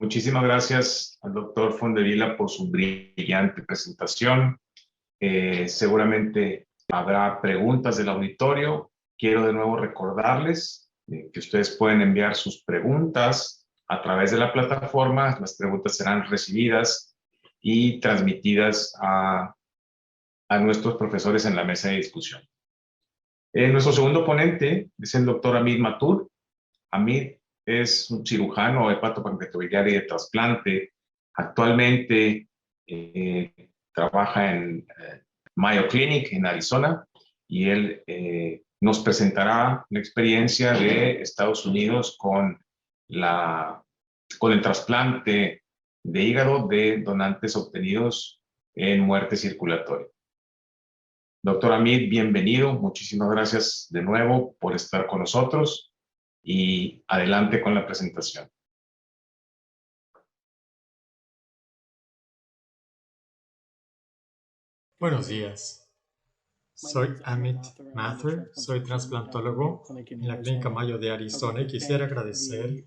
Muchísimas gracias al doctor Fondevila por su brillante presentación. Seguramente habrá preguntas del auditorio. Quiero de nuevo recordarles que ustedes pueden enviar sus preguntas a través de la plataforma. Las preguntas serán recibidas y transmitidas a nuestros profesores en la mesa de discusión. Nuestro segundo ponente es el doctor Hamid Mathur. Hamid es un cirujano hepatopancreatobiliar y de trasplante. Actualmente trabaja en Mayo Clinic en Arizona y él nos presentará la experiencia de Estados Unidos con el trasplante de hígado de donantes obtenidos en muerte circulatoria. Doctor Hamid, bienvenido. Muchísimas gracias de nuevo por estar con nosotros y adelante con la presentación. Buenos días. Soy Hamid Mathur, soy trasplantólogo en la Clínica Mayo de Arizona y quisiera agradecer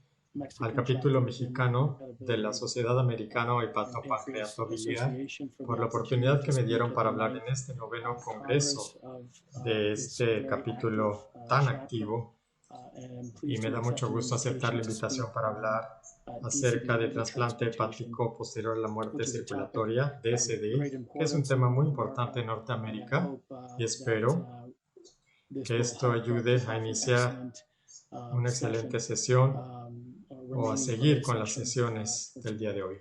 al capítulo mexicano de la Sociedad Americana de Hepatopancreatobiliar por la oportunidad que me dieron para hablar en este noveno congreso de este capítulo tan activo, y me da mucho gusto aceptar la invitación para hablar acerca de trasplante hepático posterior a la muerte circulatoria, DSD, que es un tema muy importante en Norteamérica, y espero que esto ayude a iniciar una excelente sesión o a seguir con las sesiones del día de hoy.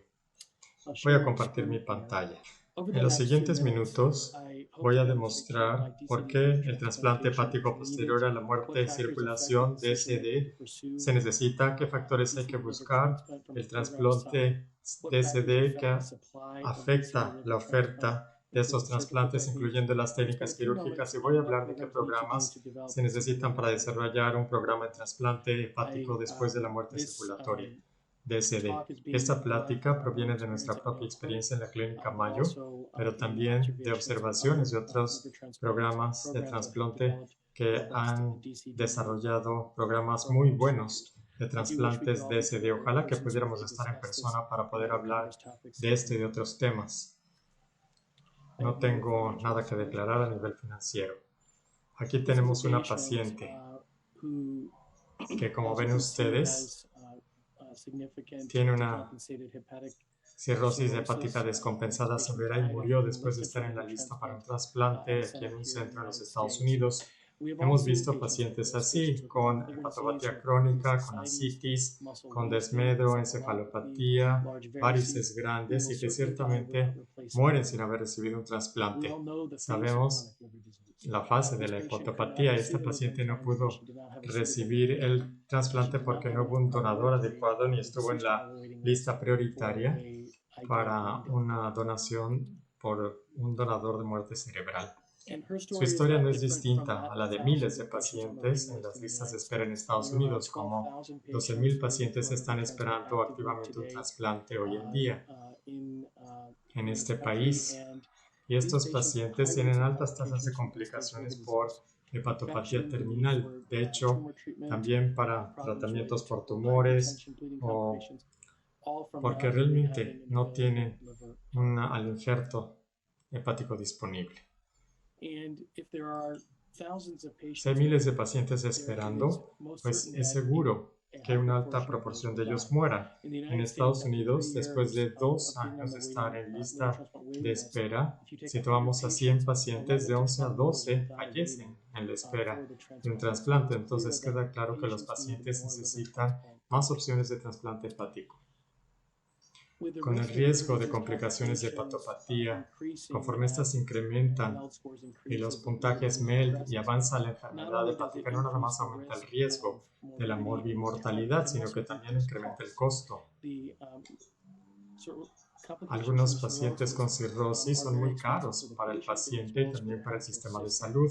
Voy a compartir mi pantalla. En los siguientes minutos voy a demostrar por qué el trasplante hepático posterior a la muerte de circulación DSD se necesita, qué factores hay que buscar, el trasplante DSD que afecta la oferta de estos trasplantes, incluyendo las técnicas quirúrgicas, y voy a hablar de qué programas se necesitan para desarrollar un programa de trasplante hepático después de la muerte circulatoria. DSD. Esta plática proviene de nuestra propia experiencia en la Clínica Mayo, pero también de observaciones de otros programas de trasplante que han desarrollado programas muy buenos de trasplantes DSD. Ojalá que pudiéramos estar en persona para poder hablar de este y de otros temas. No tengo nada que declarar a nivel financiero. Aquí tenemos una paciente que, como ven ustedes, tiene una cirrosis hepática descompensada severa y murió después de estar en la lista para un trasplante aquí en un centro en los Estados Unidos. Hemos visto pacientes así, con hepatopatía crónica, con ascitis, con desmedro, encefalopatía, varices grandes y que ciertamente mueren sin haber recibido un trasplante. Sabemos la fase de la hepatopatía. Esta paciente no pudo recibir el trasplante porque no hubo un donador adecuado ni estuvo en la lista prioritaria para una donación por un donador de muerte cerebral. Su historia no es distinta a la de miles de pacientes en las listas de espera en Estados Unidos, como 12,000 pacientes están esperando activamente un trasplante hoy en día en este país. Y estos pacientes tienen altas tasas de complicaciones por hepatopatía terminal. De hecho, también para tratamientos por tumores o porque realmente no tienen al injerto hepático disponible. Si hay miles de pacientes esperando, pues es seguro que una alta proporción de ellos mueran. En Estados Unidos, después de 2 años de estar en lista de espera, si tomamos a 100 pacientes, de 11 a 12 fallecen en la espera de un trasplante. Entonces queda claro que los pacientes necesitan más opciones de trasplante hepático. Con el riesgo de complicaciones de hepatopatía, conforme estas incrementan y los puntajes MELD y avanza la enfermedad hepática, no nada más aumenta el riesgo de la morbimortalidad, sino que también incrementa el costo. Algunos pacientes con cirrosis son muy caros para el paciente y también para el sistema de salud.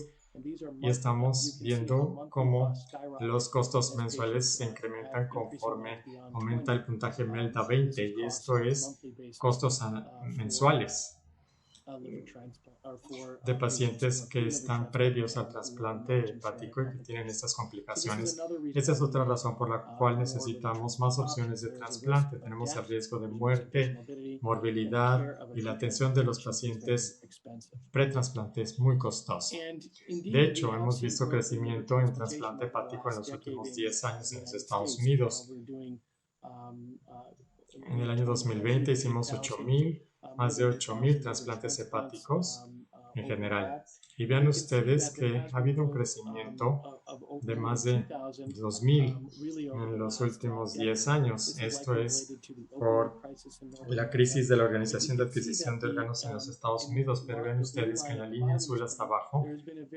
Y estamos viendo cómo los costos mensuales se incrementan conforme aumenta el puntaje MELD a 20, y esto es costos mensuales. de pacientes que están previos al trasplante hepático y que tienen estas complicaciones. Esta es otra razón por la cual necesitamos más opciones de trasplante. Tenemos el riesgo de muerte, morbilidad y la atención de los pacientes pretrasplante es muy costoso. De hecho, hemos visto crecimiento en trasplante hepático en los últimos 10 años en los Estados Unidos. En el año 2020 hicimos más de 8,000 trasplantes hepáticos en general. Y vean ustedes que ha habido un crecimiento de más de 2,000 en los últimos 10 años. Esto es por la crisis de la Organización de Adquisición de Órganos en los Estados Unidos. Pero vean ustedes que en la línea azul hasta abajo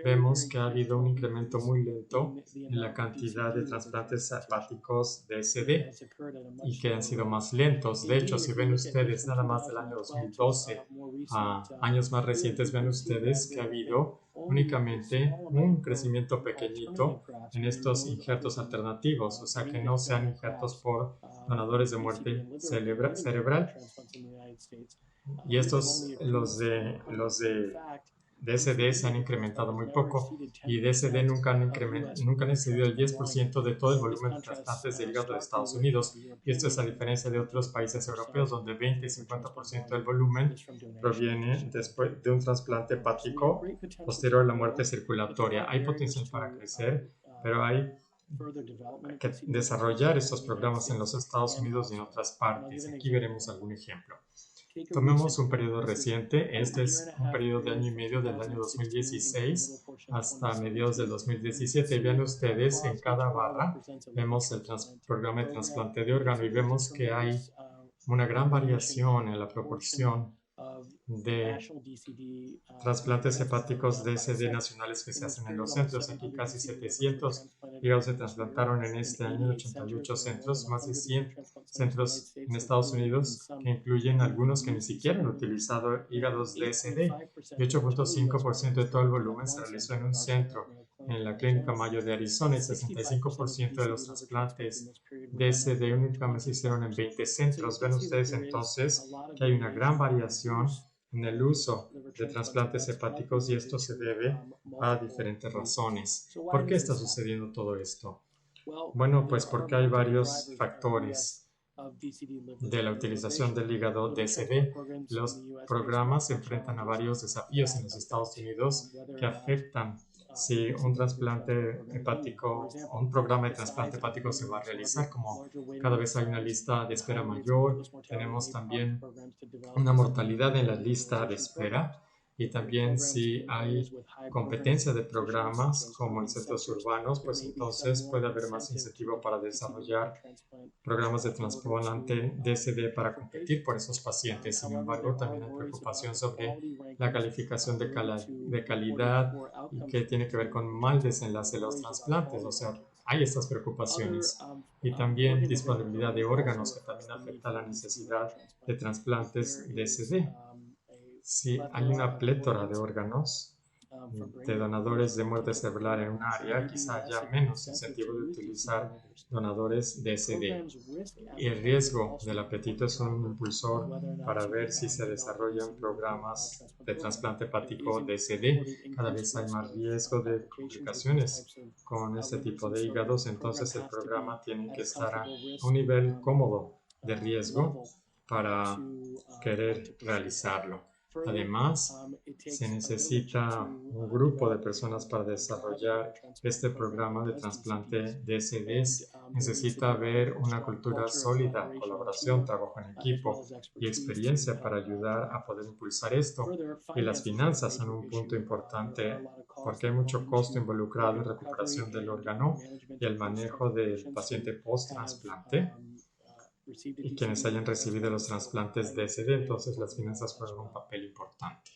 vemos que ha habido un incremento muy lento en la cantidad de trasplantes hepáticos de DSD y que han sido más lentos. De hecho, si ven ustedes nada más del año 2012 a años más recientes, ven ustedes que ha habido únicamente un crecimiento pequeñito en estos injertos alternativos, o sea que no sean injertos por donadores de muerte cerebral. Y estos, los de DSD se han incrementado muy poco y DSD nunca han excedido el 10% de todo el volumen de trasplantes de hígado de Estados Unidos. Y esto es a diferencia de otros países europeos donde 20 y 50% del volumen proviene después de un trasplante hepático posterior a la muerte circulatoria. Hay potencial para crecer, pero hay que desarrollar estos programas en los Estados Unidos y en otras partes. Aquí veremos algún ejemplo. Tomemos un periodo reciente. Este es un periodo de año y medio del año 2016 hasta mediados del 2017. Y vean ustedes, en cada barra vemos el programa de trasplante de órgano y vemos que hay una gran variación en la proporción de trasplantes hepáticos DSD nacionales que se hacen en los centros. Aquí casi 700 hígados se trasplantaron en este año en 88 centros, más de 100 centros en Estados Unidos, que incluyen algunos que ni siquiera han utilizado hígados DSD. 8.5% de todo el volumen se realizó en un centro en la Clínica Mayo de Arizona y 65% de los trasplantes DSD únicamente se hicieron en 20 centros. Ven ustedes entonces que hay una gran variación en el uso de trasplantes hepáticos y esto se debe a diferentes razones. ¿Por qué está sucediendo todo esto? Bueno, pues porque hay varios factores de la utilización del hígado DSD. Los programas se enfrentan a varios desafíos en los Estados Unidos que afectan si un trasplante hepático o un programa de trasplante hepático se va a realizar, como cada vez hay una lista de espera mayor, tenemos también una mortalidad en la lista de espera y también si hay competencia de programas como en centros urbanos, pues entonces puede haber más incentivo para desarrollar programas de trasplante DSD para competir por esos pacientes. Sin embargo, también hay preocupación sobre la calificación de calidad y que tiene que ver con mal desenlace de los trasplantes, o sea, hay estas preocupaciones. Y también disponibilidad de órganos, que también afecta la necesidad de trasplantes DSD. Si hay una plétora de órganos de donadores de muerte cerebral en un área, quizá haya menos incentivo de utilizar donadores DSD. Y el riesgo del apetito es un impulsor para ver si se desarrollan programas de trasplante hepático DSD. Cada vez hay más riesgo de complicaciones con este tipo de hígados, entonces el programa tiene que estar a un nivel cómodo de riesgo para querer realizarlo. Además, se necesita un grupo de personas para desarrollar este programa de trasplante DSD. Necesita haber una cultura sólida, colaboración, trabajo en equipo y experiencia para ayudar a poder impulsar esto. Y las finanzas son un punto importante porque hay mucho costo involucrado en recuperación del órgano y el manejo del paciente post-trasplante. Y quienes hayan recibido los trasplantes DSD, entonces las finanzas juegan un papel importante.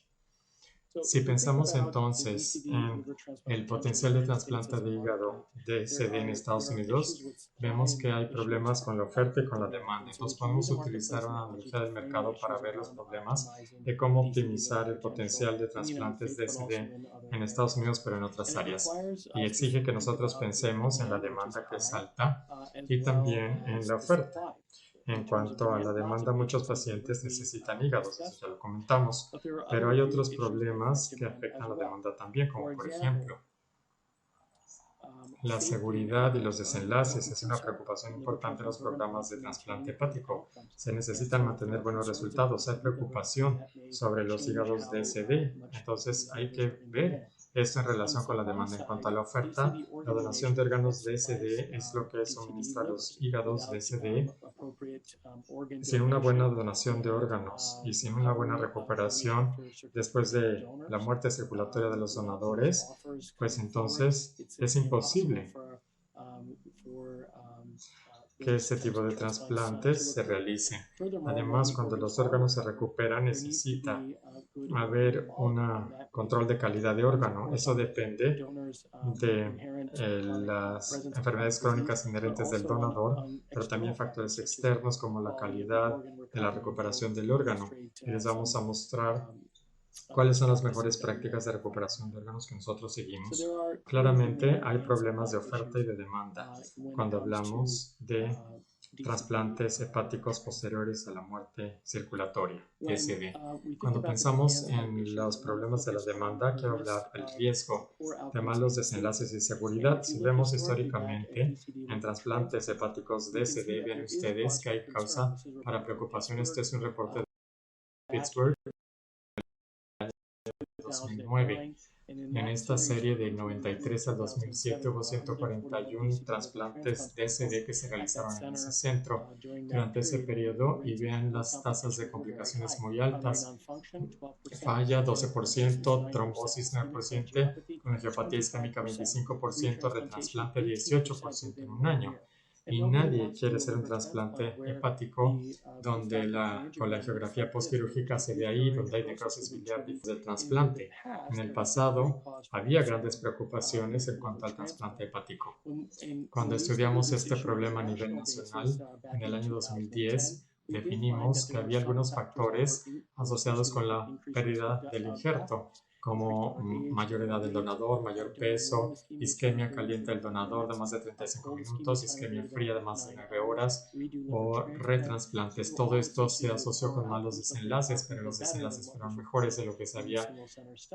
Si pensamos entonces en el potencial de trasplante de hígado DSD en Estados Unidos, vemos que hay problemas con la oferta y con la demanda. Entonces podemos utilizar una analogía del mercado para ver los problemas de cómo optimizar el potencial de trasplantes DSD en Estados Unidos, pero en otras áreas. Y exige que nosotros pensemos en la demanda que es alta y también en la oferta. En cuanto a la demanda, muchos pacientes necesitan hígados, eso ya lo comentamos, pero hay otros problemas que afectan la demanda también, como por ejemplo, la seguridad y los desenlaces es una preocupación importante en los programas de trasplante hepático. Se necesitan mantener buenos resultados. Hay preocupación sobre los hígados DSD. Entonces hay que ver esto en relación con la demanda. En cuanto a la oferta, la donación de órganos DSD es lo que suministra los hígados DSD. Sin una buena donación de órganos y sin una buena recuperación después de la muerte circulatoria de los donadores, pues entonces es imposible que este tipo de trasplantes se realicen. Además, cuando los órganos se recuperan, necesita haber un control de calidad de órgano. Eso depende de las enfermedades crónicas inherentes del donador, pero también factores externos como la calidad de la recuperación del órgano. Y les vamos a mostrar cuáles son las mejores prácticas de recuperación de órganos que nosotros seguimos. Claramente hay problemas de oferta y de demanda cuando hablamos de trasplantes hepáticos posteriores a la muerte circulatoria, TSD. Cuando pensamos en los problemas de la demanda, quiero hablar del riesgo de malos desenlaces y seguridad. Si vemos históricamente en trasplantes hepáticos DSD, ven ustedes que hay causa para preocupación. Este es un reporte de Pittsburgh 2009. En esta serie de 93 al 2007 hubo 141 trasplantes DSD que se realizaron en ese centro durante ese periodo y vean las tasas de complicaciones muy altas. Falla 12%, trombosis 9%, angiopatía isquémica 25%, retrasplante 18% en un año. Y nadie quiere hacer un trasplante hepático donde la colangiografía postquirúrgica se ve ahí, donde hay necrosis biliar del trasplante. En el pasado había grandes preocupaciones en cuanto al trasplante hepático. Cuando estudiamos este problema a nivel nacional, en el año 2010, definimos que había algunos factores asociados con la pérdida del injerto, como mayor edad del donador, mayor peso, isquemia caliente del donador de más de 35 minutos, isquemia fría de más de 9 horas o retransplantes. Todo esto se asoció con malos desenlaces, pero los desenlaces fueron mejores de lo que se había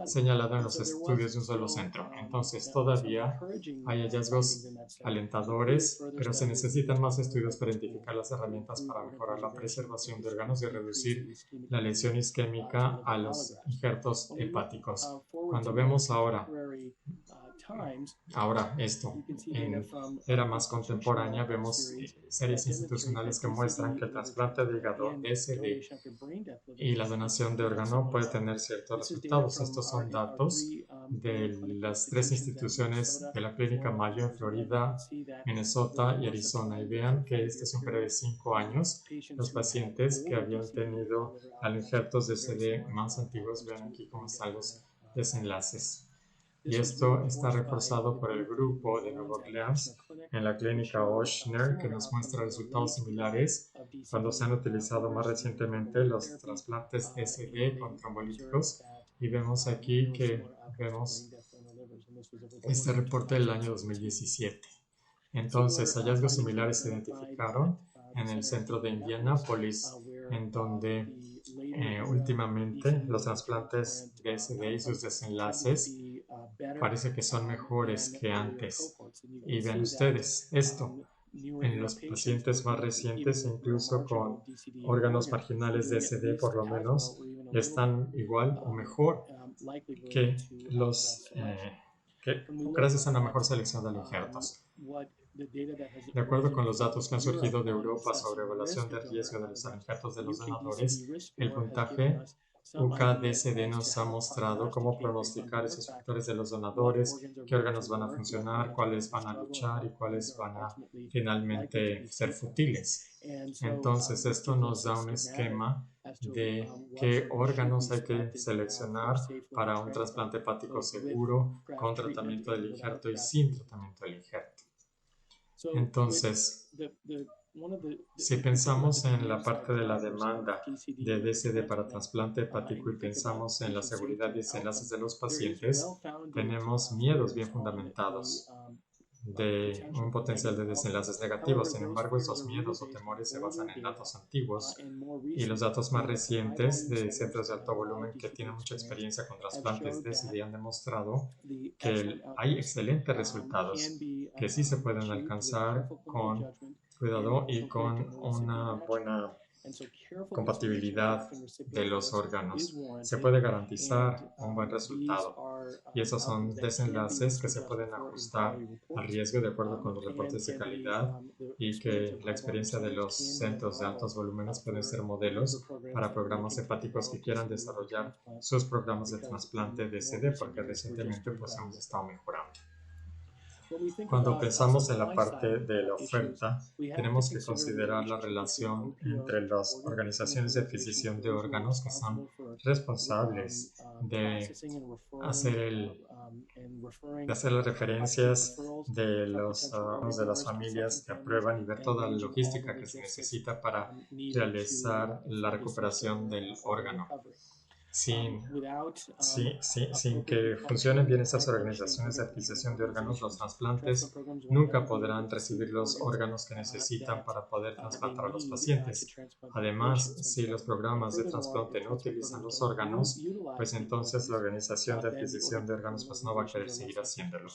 señalado en los estudios de un solo centro. Entonces, todavía hay hallazgos alentadores, pero se necesitan más estudios para identificar las herramientas para mejorar la preservación de órganos y reducir la lesión isquémica a los injertos hepáticos. Cuando vemos ahora esto en era más contemporánea, vemos series institucionales que muestran que el trasplante de hígado DSD y la donación de órgano puede tener ciertos resultados. Estos son datos de las 3 instituciones de la Clínica Mayo en Florida, Minnesota y Arizona. Y vean que este es un periodo de 5 años. Los pacientes que habían tenido injertos DSD más antiguos, vean aquí cómo están los desenlaces. Y esto está reforzado por el grupo de Nueva Orleans en la clínica Ochsner, que nos muestra resultados similares cuando se han utilizado más recientemente los trasplantes DSD con trombolíticos. Y vemos aquí que vemos este reporte del año 2017. Entonces, hallazgos similares se identificaron en el centro de Indianápolis, en donde últimamente los trasplantes DSD y sus desenlaces parece que son mejores que antes. Y vean ustedes esto, en los pacientes más recientes, incluso con órganos marginales DSD por lo menos, están igual o mejor que los gracias a una mejor selección de injertos. De acuerdo con los datos que han surgido de Europa sobre evaluación de riesgo de los injertos de los donadores, el puntaje UKDSD nos ha mostrado cómo pronosticar esos factores de los donadores, qué órganos van a funcionar, cuáles van a luchar y cuáles van a finalmente ser futiles. Entonces, esto nos da un esquema de qué órganos hay que seleccionar para un trasplante hepático seguro, con tratamiento del injerto y sin tratamiento del injerto. Entonces, si pensamos en la parte de la demanda de DSD para trasplante hepático y pensamos en la seguridad y desenlaces de los pacientes, tenemos miedos bien fundamentados. de un potencial de desenlaces negativos. Sin embargo, esos miedos o temores se basan en datos antiguos y los datos más recientes de centros de alto volumen que tienen mucha experiencia con trasplantes de SIDA han demostrado que hay excelentes resultados que sí se pueden alcanzar con cuidado y con una buena compatibilidad de los órganos. Se puede garantizar un buen resultado y esos son desenlaces que se pueden ajustar al riesgo de acuerdo con los reportes de calidad y que la experiencia de los centros de altos volúmenes pueden ser modelos para programas hepáticos que quieran desarrollar sus programas de trasplante de SD porque recientemente pues hemos estado mejorando. Cuando pensamos en la parte de la oferta, tenemos que considerar la relación entre las organizaciones de adquisición de órganos que son responsables de hacer las referencias de las familias que aprueban y ver toda la logística que se necesita para realizar la recuperación del órgano. Sin que funcionen bien estas organizaciones de adquisición de órganos, los trasplantes nunca podrán recibir los órganos que necesitan para poder trasplantar a los pacientes. Además, si los programas de trasplante no utilizan los órganos, pues entonces la organización de adquisición de órganos pues no va a querer seguir haciéndolo.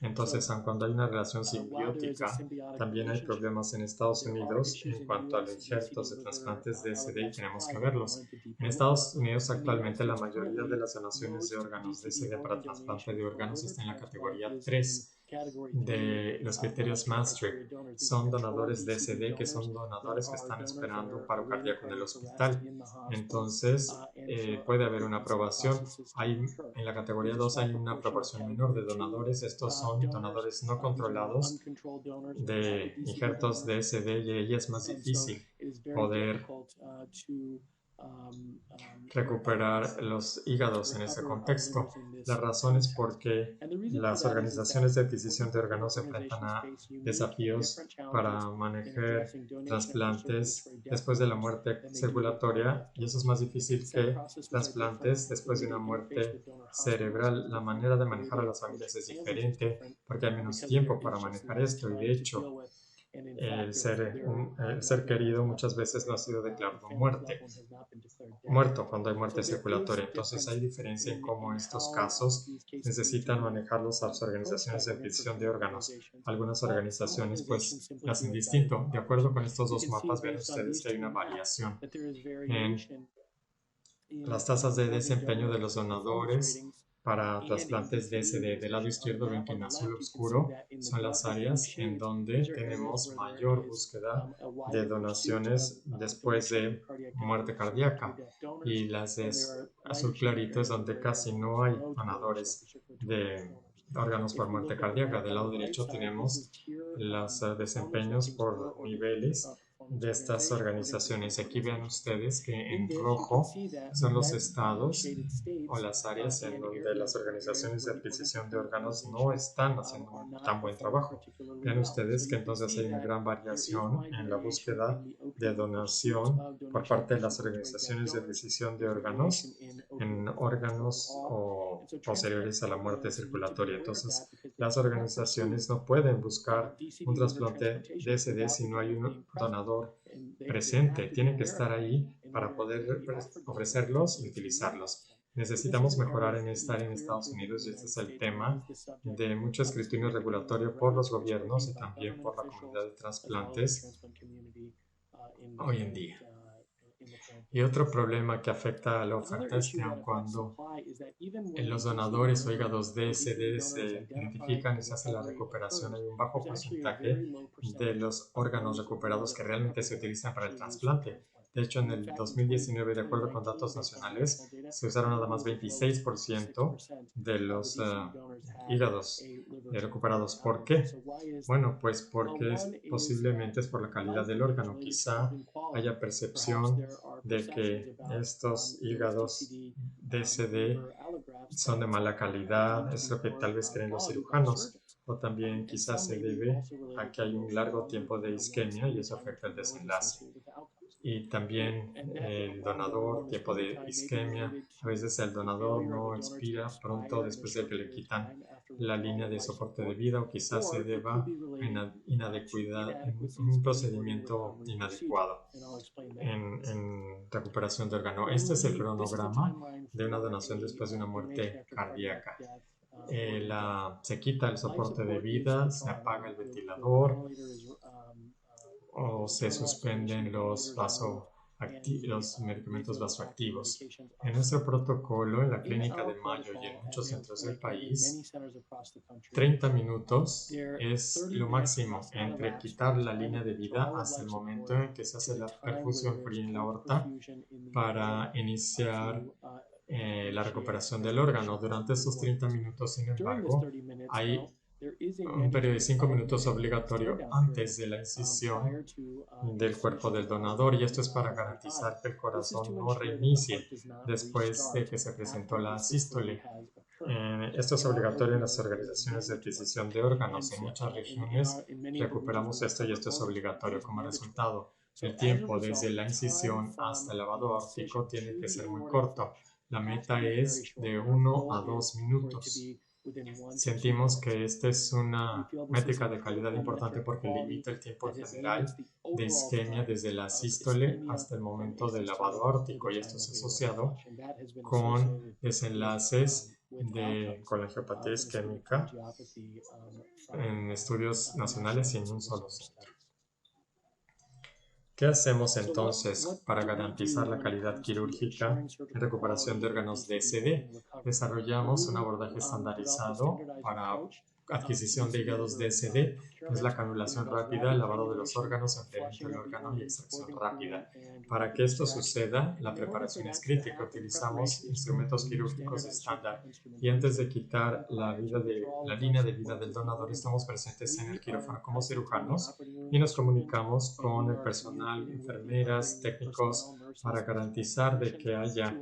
Entonces, aun cuando hay una relación simbiótica, también hay problemas en Estados Unidos en cuanto a los injertos de trasplantes de SD y tenemos que verlos. En Estados Unidos actualmente la mayoría de las donaciones de órganos de SD para trasplante de órganos está en la categoría 3 de los criterios Maastricht. Son donadores de SD que son donadores que están esperando un paro cardíaco en el hospital. Entonces puede haber una aprobación. En la categoría 2 hay una proporción menor de donadores. Estos son donadores no controlados de injertos de SD y ahí es más difícil poder recuperar los hígados en ese contexto. La razón es porque las organizaciones de adquisición de órganos se enfrentan a desafíos para manejar trasplantes después de la muerte circulatoria y eso es más difícil que trasplantes después de una muerte cerebral. La manera de manejar a las familias es diferente porque hay menos tiempo para manejar esto y de hecho el ser querido muchas veces no ha sido declarado muerto cuando hay muerte circulatoria. Entonces hay diferencia en cómo estos casos necesitan manejarlos a las organizaciones de adquisición de órganos. Algunas organizaciones pues hacen distinto. De acuerdo con estos dos mapas, ven ustedes que hay una variación en las tasas de desempeño de los donadores para trasplantes de SD. Del lado izquierdo ven que en azul oscuro son las áreas en donde tenemos mayor búsqueda de donaciones después de muerte cardíaca y las de azul clarito es donde casi no hay donadores de órganos por muerte cardíaca. Del lado derecho tenemos los desempeños por niveles de estas organizaciones. Aquí vean ustedes que en rojo son los estados o las áreas en donde las organizaciones de adquisición de órganos no están haciendo un tan buen trabajo. Vean ustedes que entonces hay una gran variación en la búsqueda de donación por parte de las organizaciones de adquisición de órganos en órganos o posteriores a la muerte circulatoria. Entonces, las organizaciones no pueden buscar un trasplante de SD si no hay un donador presente. Tienen que estar ahí para poder ofrecerlos y utilizarlos. Necesitamos mejorar en estar en Estados Unidos y este es el tema de mucho escrutinio regulatorio por los gobiernos y también por la comunidad de trasplantes hoy en día. Y otro problema que afecta a la oferta es que aun cuando los donadores o hígados de SD se identifican y se hace la recuperación, hay un bajo porcentaje de los órganos recuperados que realmente se utilizan para el trasplante. De hecho, en el 2019, de acuerdo con datos nacionales, se usaron nada más 26% de los hígados recuperados. ¿Por qué? Bueno, pues porque posiblemente es por la calidad del órgano. Quizá haya percepción de que estos hígados DCD son de mala calidad, es lo que tal vez creen los cirujanos, o también quizás se debe a que hay un largo tiempo de isquemia y eso afecta el desenlace. Y también el donador, tiempo de isquemia, a veces el donador no expira pronto después de que le quitan la línea de soporte de vida o quizás se deba a un procedimiento inadecuado en recuperación de órgano. Este es el cronograma de una donación después de una muerte cardíaca. Se quita el soporte de vida, se apaga el ventilador o se suspenden los medicamentos vasoactivos. En nuestro protocolo, en la Clínica de Mayo y en muchos centros del país, 30 minutos es lo máximo entre quitar la línea de vida hasta el momento en que se hace la perfusión fría en la aorta para iniciar la recuperación del órgano. Durante estos 30 minutos, sin embargo, hay un periodo de 5 minutos obligatorio antes de la incisión del cuerpo del donador, y esto es para garantizar que el corazón no reinicie después de que se presentó la sístole. Esto es obligatorio en las organizaciones de adquisición de órganos. En muchas regiones recuperamos esto y esto es obligatorio. Como resultado, el tiempo desde la incisión hasta el lavado aórtico tiene que ser muy corto. La meta es de 1 a 2 minutos. Sentimos que esta es una métrica de calidad importante porque limita el tiempo general de isquemia desde la sístole hasta el momento del lavado aórtico, y esto es asociado con desenlaces con la angiopatía isquémica en estudios nacionales y en un solo centro. ¿Qué hacemos entonces para garantizar la calidad quirúrgica en recuperación de órganos DSD? Desarrollamos un abordaje estandarizado para adquisición de hígados DSD, que es la canulación rápida, el lavado de los órganos, enfriamiento del órgano y extracción rápida. Para que esto suceda, la preparación es crítica. Utilizamos instrumentos quirúrgicos estándar y antes de quitar la línea de vida del donador, estamos presentes en el quirófano como cirujanos y nos comunicamos con el personal, enfermeras, técnicos, para garantizar de que haya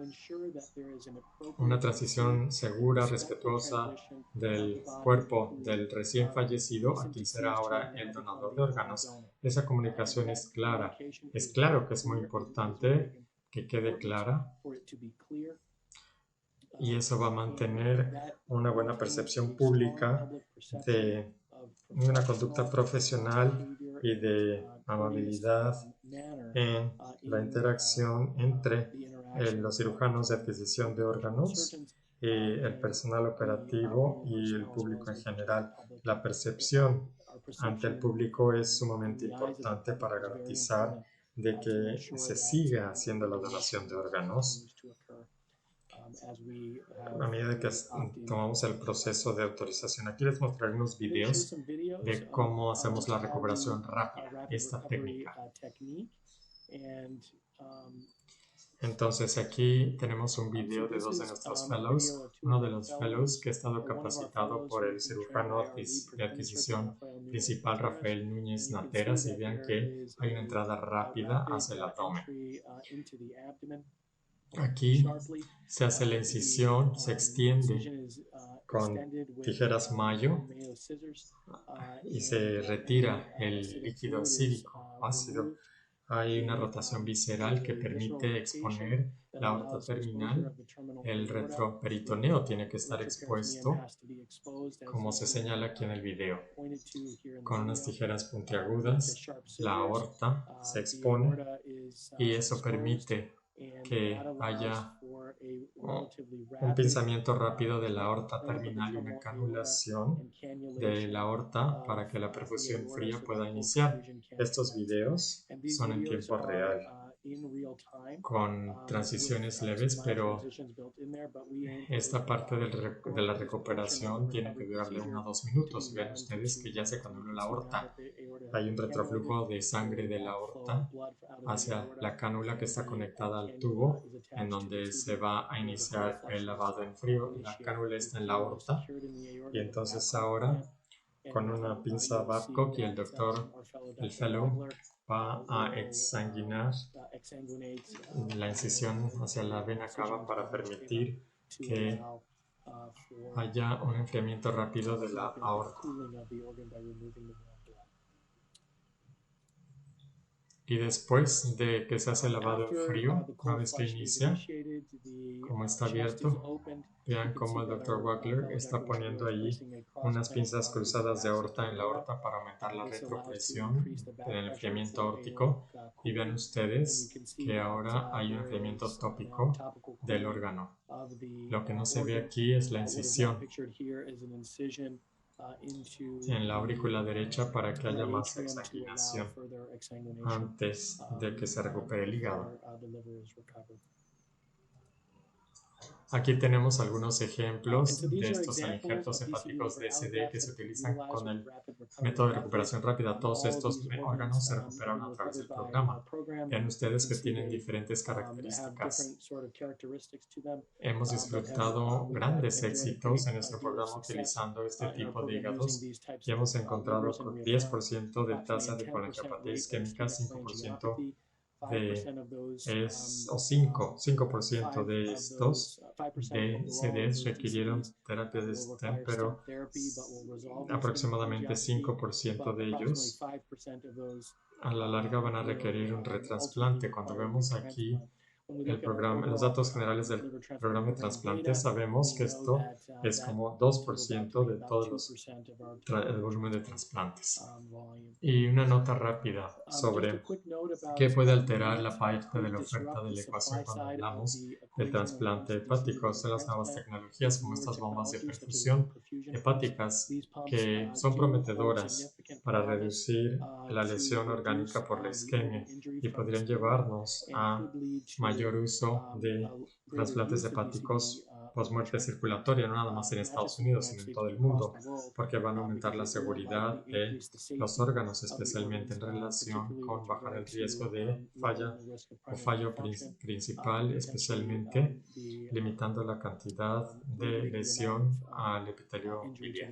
una transición segura, respetuosa del cuerpo del recién fallecido a quien será ahora el donador de órganos. Esa comunicación es clara. Es claro que es muy importante que quede clara, y eso va a mantener una buena percepción pública de una conducta profesional y de amabilidad en la interacción entre los cirujanos de adquisición de órganos, el personal operativo y el público en general. La percepción ante el público es sumamente importante para garantizar de que se siga haciendo la donación de órganos a medida que tomamos el proceso de autorización. Aquí les mostraré unos videos de cómo hacemos la recuperación rápida, esta técnica. Entonces aquí tenemos un video de dos de nuestros fellows, uno de los fellows que ha estado capacitado por el cirujano de adquisición principal Rafael Núñez Nateras, y vean que hay una entrada rápida hacia el abdomen. Aquí se hace la incisión, se extiende con tijeras Mayo y se retira el líquido ácido. Hay una rotación visceral que permite exponer la aorta terminal. El retroperitoneo tiene que estar expuesto, como se señala aquí en el video. Con unas tijeras puntiagudas, la aorta se expone y eso permite que haya un pinzamiento rápido de la aorta terminal y una canulación de la aorta para que la perfusión fría pueda iniciar. Estos videos son en tiempo real, con transiciones leves, pero esta parte de la recuperación tiene que durar de 1 a 2 minutos. Vean ustedes que ya se canuló la aorta. Hay un retroflujo de sangre de la aorta hacia la cánula que está conectada al tubo en donde se va a iniciar el lavado en frío. La cánula está en la aorta y entonces ahora con una pinza Babcock y el fellow, va a exsanguinar la incisión hacia la vena cava para permitir que haya un enfriamiento rápido de la aorta. Y después de que se hace el lavado en frío, una vez que inicia, como está abierto, vean cómo el Dr. Wagler está poniendo allí unas pinzas cruzadas de aorta en la aorta para aumentar la retropresión del enfriamiento aórtico. Y vean ustedes que ahora hay un enfriamiento tópico del órgano. Lo que no se ve aquí es la incisión en la aurícula derecha para que haya más exsanguinación antes de que se recupere el hígado. Aquí tenemos algunos ejemplos de estos injertos hepáticos DSD que se utilizan con el método de recuperación rápida. Todos estos órganos se recuperaron a través del programa. Vean ustedes que tienen diferentes características. Hemos disfrutado grandes éxitos en nuestro programa utilizando este tipo de hígados y hemos encontrado 10% de tasa de colangiopatía isquémica, 5% o 5% de estos DCDs requirieron terapia de STEM, pero aproximadamente 5% de ellos a la larga van a requerir un retrasplante. Cuando vemos aquí el programa, los datos generales del programa de trasplante, sabemos que esto es como 2% de todos el volumen de trasplantes. Y una nota rápida sobre qué puede alterar la parte de la oferta de la ecuación cuando hablamos del trasplante hepático. Son las nuevas tecnologías como estas bombas de perfusión hepáticas que son prometedoras para reducir la lesión orgánica por la isquemia y podrían llevarnos a mayor uso de trasplantes hepáticos post-muerte circulatoria, no nada más en Estados Unidos, sino en todo el mundo, porque van a aumentar la seguridad de los órganos, especialmente en relación con bajar el riesgo de falla o fallo principal, especialmente limitando la cantidad de lesión al epitelio biliar.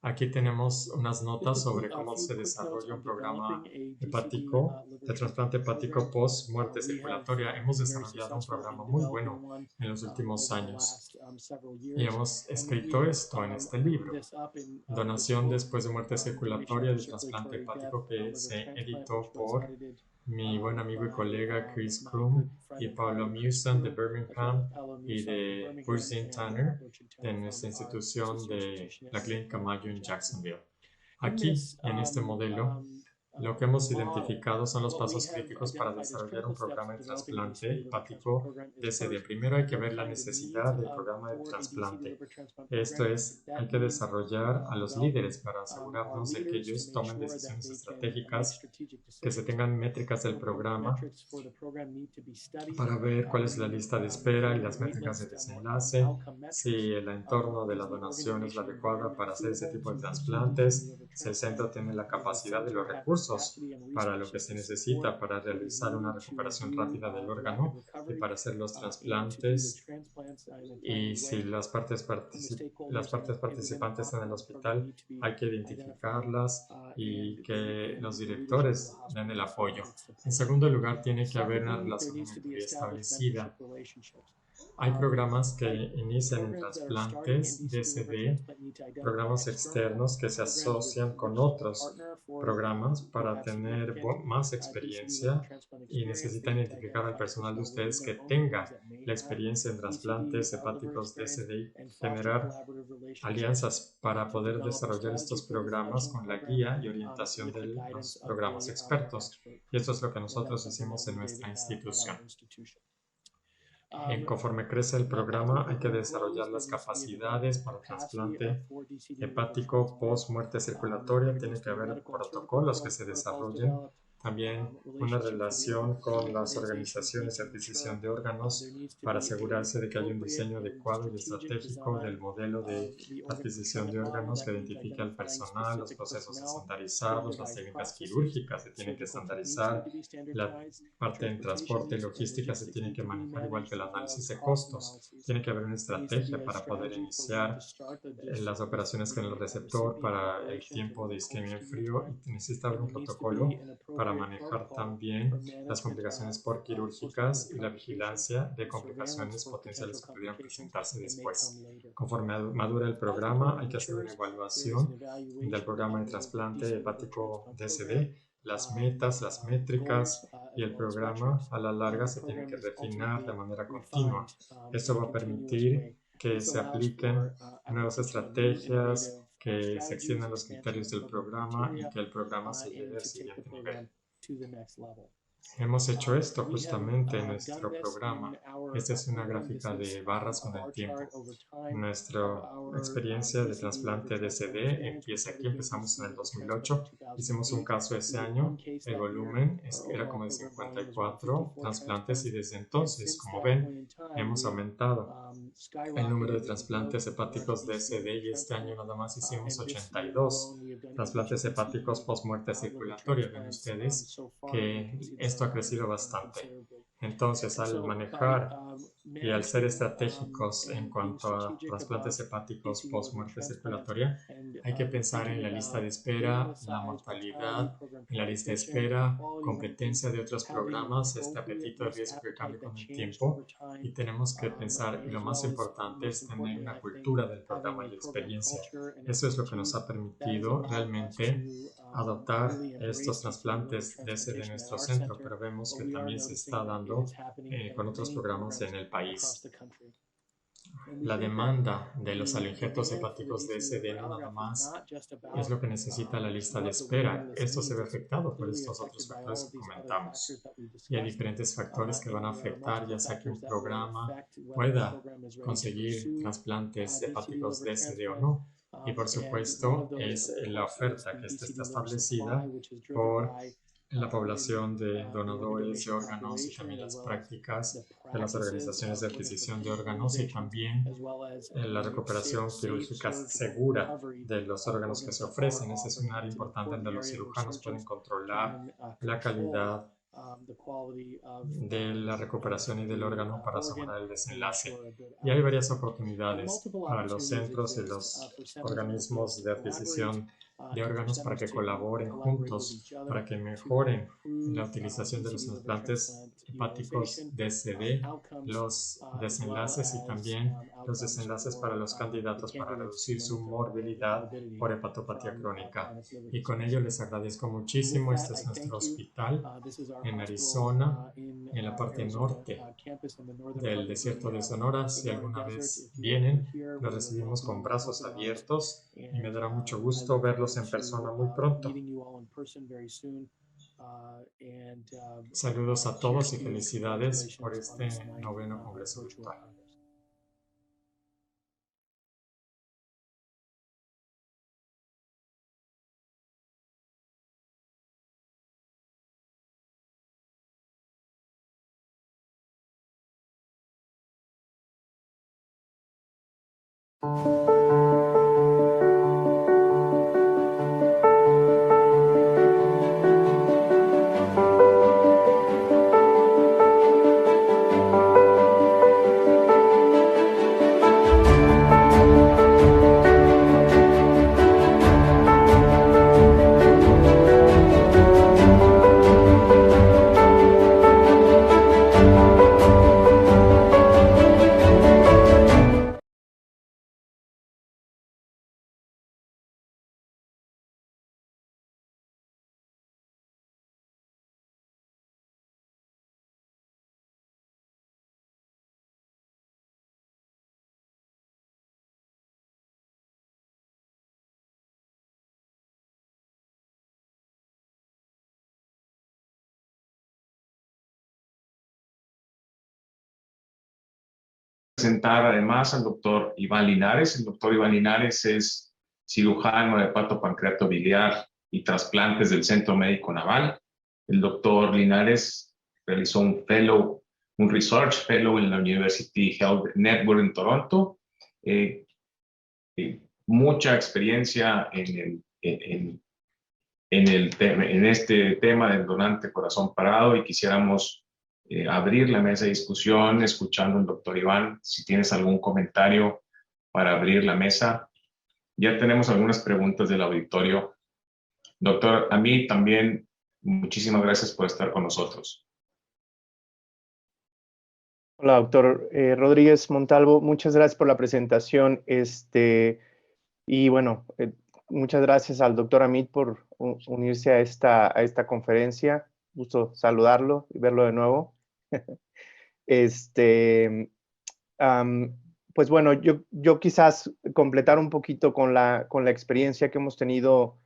Aquí tenemos unas notas sobre cómo se desarrolla un programa hepático, de trasplante hepático post-muerte circulatoria. Hemos desarrollado un programa muy bueno en los últimos años y hemos escrito esto en este libro, Donación después de muerte circulatoria de trasplante hepático, que se editó por mi buen amigo y colega Chris Krum y Paulo Musen de Birmingham y de Burzin Tanner de nuestra institución de la Clínica Mayo en Jacksonville. Aquí, en este modelo, lo que hemos identificado son los pasos críticos para desarrollar un programa de trasplante hepático DSD. Primero hay que ver la necesidad del programa de trasplante. Esto es, hay que desarrollar a los líderes para asegurarnos de que ellos tomen decisiones estratégicas, que se tengan métricas del programa para ver cuál es la lista de espera y las métricas de desenlace, si el entorno de la donación es la adecuada para hacer ese tipo de trasplantes, si el centro tiene la capacidad de los recursos para lo que se necesita para realizar una recuperación rápida del órgano y para hacer los trasplantes, y si las partes participantes en el hospital hay que identificarlas y que los directores den el apoyo. En segundo lugar, tiene que haber una relación establecida. Hay programas que inician en trasplantes DSD, programas externos que se asocian con otros programas para tener más experiencia y necesitan identificar al personal de ustedes que tenga la experiencia en trasplantes hepáticos DSD y generar alianzas para poder desarrollar estos programas con la guía y orientación de los programas expertos. Y esto es lo que nosotros hicimos en nuestra institución. Conforme crece el programa, hay que desarrollar las capacidades para trasplante hepático post-muerte circulatoria. Tiene que haber protocolos que se desarrollen. También una relación con las organizaciones de adquisición de órganos para asegurarse de que hay un diseño adecuado y estratégico del modelo de adquisición de órganos que identifique al personal, los procesos estandarizados, las técnicas quirúrgicas se tienen que estandarizar, la parte de transporte y logística se tiene que manejar igual que el análisis de costos. Tiene que haber una estrategia para poder iniciar las operaciones con el receptor para el tiempo de isquemia en frío y necesita haber un protocolo para manejar también las complicaciones por quirúrgicas y la vigilancia de complicaciones potenciales que pudieran presentarse después. Conforme madura el programa, hay que hacer una evaluación del programa de trasplante hepático DSD las metas, las métricas y el programa a la larga se tiene que refinar de manera continua. Esto va a permitir que se apliquen nuevas estrategias, que se extiendan los criterios del programa y que el programa se lleve al siguiente nivel. Hemos hecho esto justamente en nuestro programa. Esta es una gráfica de barras con el tiempo. Nuestra experiencia de trasplante DCD empieza aquí, empezamos en el 2008, hicimos un caso ese año, el volumen era como de 54 trasplantes y desde entonces, como ven, hemos aumentado el número de trasplantes hepáticos DCD y este año nada más hicimos 82 trasplantes hepáticos post-muerte circulatoria. Ven ustedes que esto ha crecido bastante. Entonces, al manejar y al ser estratégicos en cuanto a trasplantes hepáticos post-muerte circulatoria, hay que pensar en la lista de espera, la mortalidad en la lista de espera, competencia de otros programas, este apetito de riesgo que cambia con el tiempo y tenemos que pensar, y lo más importante es tener una cultura del programa y la experiencia. Eso es lo que nos ha permitido realmente adoptar estos trasplantes desde nuestro centro, pero vemos que también se está dando con otros programas en el país. La demanda de los alloinjetos hepáticos DSD no nada más es lo que necesita la lista de espera. Esto se ve afectado por estos otros factores que comentamos. Y hay diferentes factores que van a afectar, ya sea que un programa pueda conseguir trasplantes hepáticos DSD o no. Y por supuesto es la oferta que está establecida por la población de donadores de órganos y también las prácticas de las organizaciones de adquisición de órganos y también la recuperación quirúrgica segura de los órganos que se ofrecen. Ese es un área importante donde los cirujanos pueden controlar la calidad de la recuperación y del órgano para asegurar el desenlace. Y hay varias oportunidades para los centros y los organismos de adquisición de órganos para que colaboren juntos, para que mejoren la utilización de los trasplantes hepáticos DCD, los desenlaces y también los desenlaces para los candidatos para reducir su morbilidad por hepatopatía crónica. Y con ello les agradezco muchísimo. Este es nuestro hospital en Arizona, en la parte norte del desierto de Sonora. Si alguna vez vienen, los recibimos con brazos abiertos y me dará mucho gusto verlos en persona muy pronto. Saludos a todos y felicidades por este 9º Congreso Virtual. Presentar además al doctor Iván Linares. El doctor Iván Linares es cirujano de hepatopancreato biliar y trasplantes del Centro Médico Naval. El doctor Linares realizó un Research Fellow en la University Health Network en Toronto. Mucha experiencia en este tema del donante corazón parado y quisiéramos abrir la mesa de discusión escuchando al doctor Iván. Si tienes algún comentario para abrir la mesa. Ya tenemos algunas preguntas del auditorio. Doctor, a mí también muchísimas gracias por estar con nosotros. Hola, doctor Rodríguez Montalvo. Muchas gracias por la presentación. Y bueno, muchas gracias al doctor Amit por unirse a esta conferencia. Gusto saludarlo y verlo de nuevo. Pues bueno, yo quizás completar un poquito con la experiencia que hemos tenido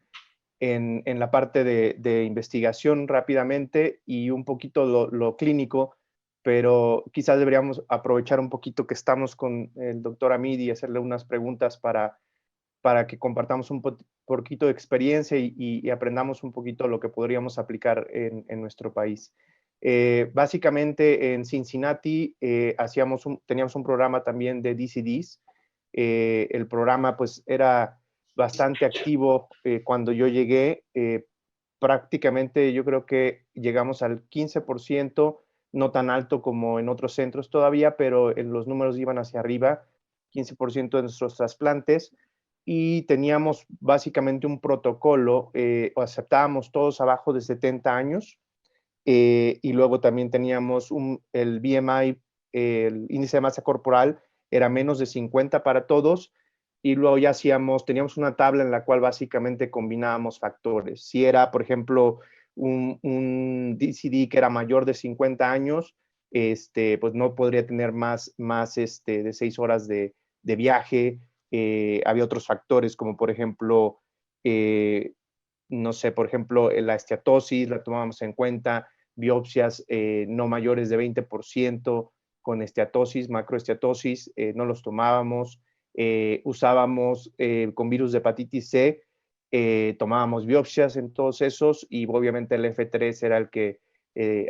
en la parte de investigación rápidamente y un poquito lo clínico, pero quizás deberíamos aprovechar un poquito que estamos con el doctor Amit y hacerle unas preguntas para que compartamos un poquito de experiencia y aprendamos un poquito lo que podríamos aplicar en nuestro país. Básicamente en Cincinnati teníamos un programa también de DCDs. El programa pues era bastante activo cuando yo llegué. Prácticamente yo creo que llegamos al 15%, no tan alto como en otros centros todavía, pero los números iban hacia arriba, 15% de nuestros trasplantes. Y teníamos básicamente un protocolo, aceptábamos todos abajo de 70 años, y luego también teníamos el BMI, el índice de masa corporal, era menos de 50 para todos, y luego ya teníamos una tabla en la cual básicamente combinábamos factores. Si era, por ejemplo, un DCD que era mayor de 50 años, pues no podría tener más de 6 horas de viaje. Había otros factores como, por ejemplo, no sé, por ejemplo, la esteatosis la tomábamos en cuenta, biopsias no mayores de 20% con esteatosis, macroesteatosis, no los tomábamos. Usábamos con virus de hepatitis C, tomábamos biopsias en todos esos y obviamente el F3 era el que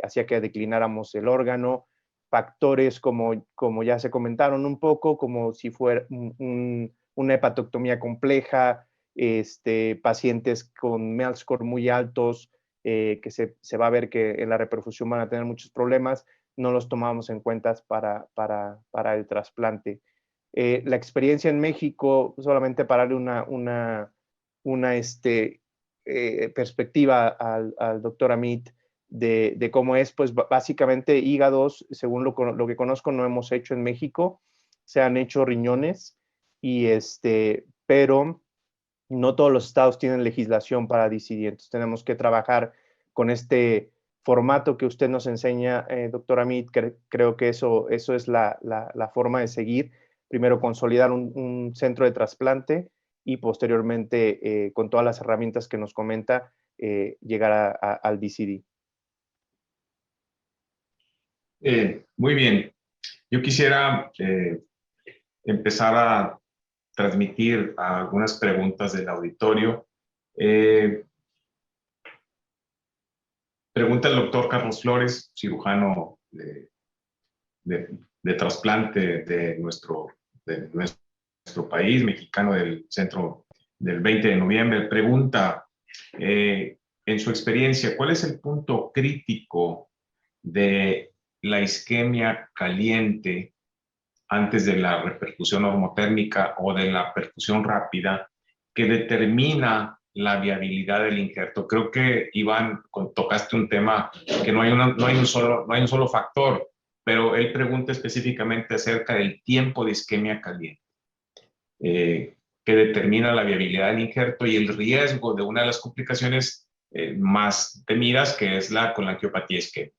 hacía que declináramos el órgano. Factores como ya se comentaron un poco, como si fuera una hepatectomía compleja, pacientes con MELD score muy altos, que se va a ver que en la reperfusión van a tener muchos problemas, no los tomamos en cuenta para el trasplante. La experiencia en México, solamente para darle una perspectiva al doctor Amit de cómo es, pues básicamente hígados, según lo que conozco, no hemos hecho en México. Se han hecho riñones, pero no todos los estados tienen legislación para DCD. Entonces tenemos que trabajar con este formato que usted nos enseña, doctor Amit. Creo que eso es la forma de seguir. Primero consolidar un centro de trasplante y posteriormente, con todas las herramientas que nos comenta, llegar al DCD. Muy bien. Yo quisiera empezar a transmitir algunas preguntas del auditorio. Pregunta el doctor Carlos Flores, cirujano de trasplante de nuestro país, mexicano del centro del 20 de noviembre. Pregunta, en su experiencia, ¿cuál es el punto crítico de la isquemia caliente antes de la reperfusión normotérmica o de la perfusión rápida que determina la viabilidad del injerto? Creo que, Iván, tocaste un tema que no hay un solo factor, pero él pregunta específicamente acerca del tiempo de isquemia caliente, que determina la viabilidad del injerto y el riesgo de una de las complicaciones más temidas, que es la colangiopatía isquémica.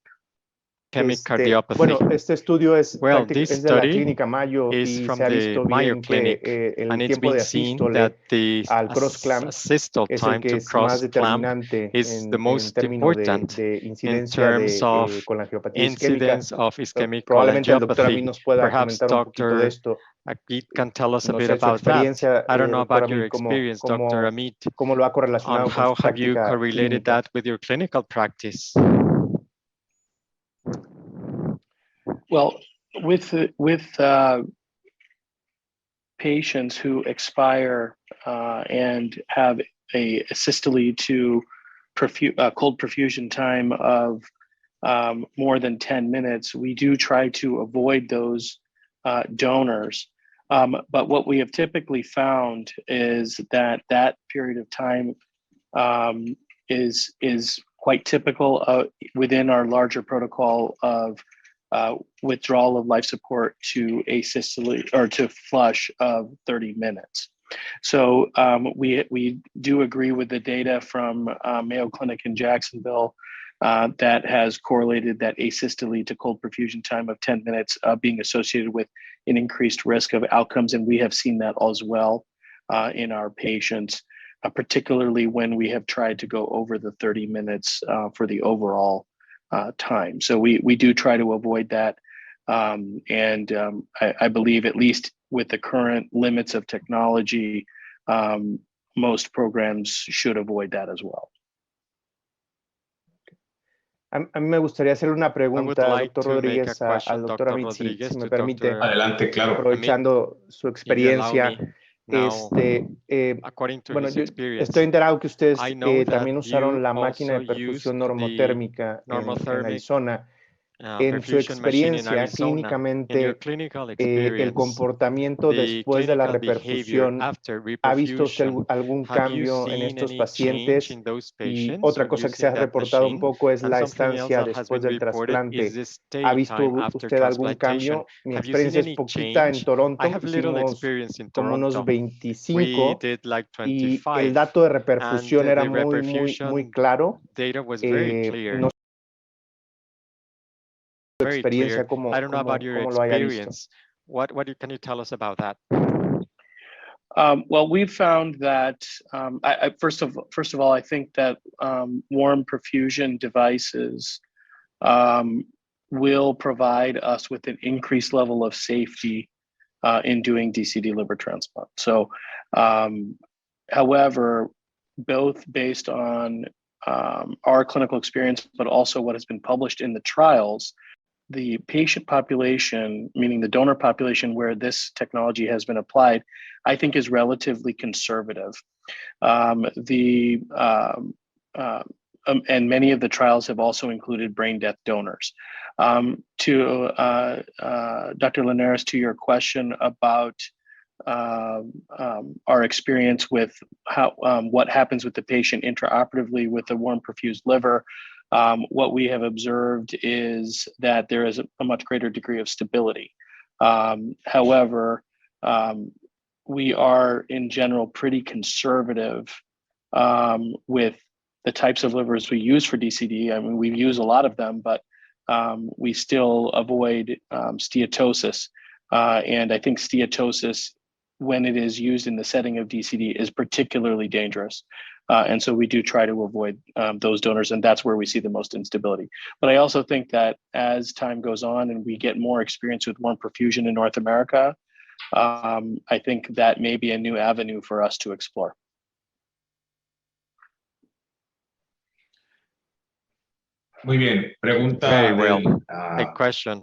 Bueno, este estudio es de la Clínica Mayo y se ha visto bien que el tiempo de asístole al cross-clamp es el que es más determinante en términos de incidencia de colangiopatía isquémica. Probablemente el doctor Amit nos pueda comentar un poquito de esto. No sé, su experiencia, doctor Amit, ¿cómo lo ha correlacionado con su práctica clínica? Well, with patients who expire and have a systole to cold perfusion time of more than 10 minutes, we do try to avoid those donors. But what we have typically found is that period of time is quite typical within our larger protocol of withdrawal of life support to asystole or to flush of 30 minutes. So we do agree with the data from Mayo Clinic in Jacksonville that has correlated that asystole to cold perfusion time of 10 minutes being associated with an increased risk of outcomes. And we have seen that as well in our patients, particularly when we have tried to go over the 30 minutes for the overall time. So we do try to avoid that. I believe, at least with the current limits of technology, most programs should avoid that as well. A mí me gustaría hacerle una pregunta, like doctor Rodríguez, al doctor Amit, Rodríguez, si me permite, Adelante, claro. aprovechando su experiencia. Bueno, yo estoy enterado que ustedes también usaron la máquina de perfusión normotérmica en Arizona. En su experiencia, clínicamente, el comportamiento después de la reperfusión, ¿ha visto usted algún cambio en estos pacientes? Y otra cosa que se ha reportado un poco es la estancia después del trasplante. ¿Ha visto usted algún cambio? Mi experiencia es poquita en Toronto, hicimos como unos 25 y el dato de reperfusión era muy claro. No experiencia, ¿cómo lo haya visto? What can you tell us about that? Well, we've found that first of all, I think that warm perfusion devices will provide us with an increased level of safety in doing DCD liver transplant. So, however, both based on our clinical experience, but also what has been published in the trials, the patient population, meaning the donor population where this technology has been applied, I think is relatively conservative. And many of the trials have also included brain death donors. To Dr. Linares, to your question about our experience with how what happens with the patient intraoperatively with the warm perfused liver, what we have observed is that there is a much greater degree of stability. However, we are in general pretty conservative with the types of livers we use for DCD. I mean, we use a lot of them, but we still avoid steatosis. And I think steatosis, when it is used in the setting of DCD, is particularly dangerous. And so we do try to avoid those donors, and that's where we see the most instability. But I also think that as time goes on and we get more experience with warm perfusion in North America, I think that may be a new avenue for us to explore. Muy bien, pregunta question.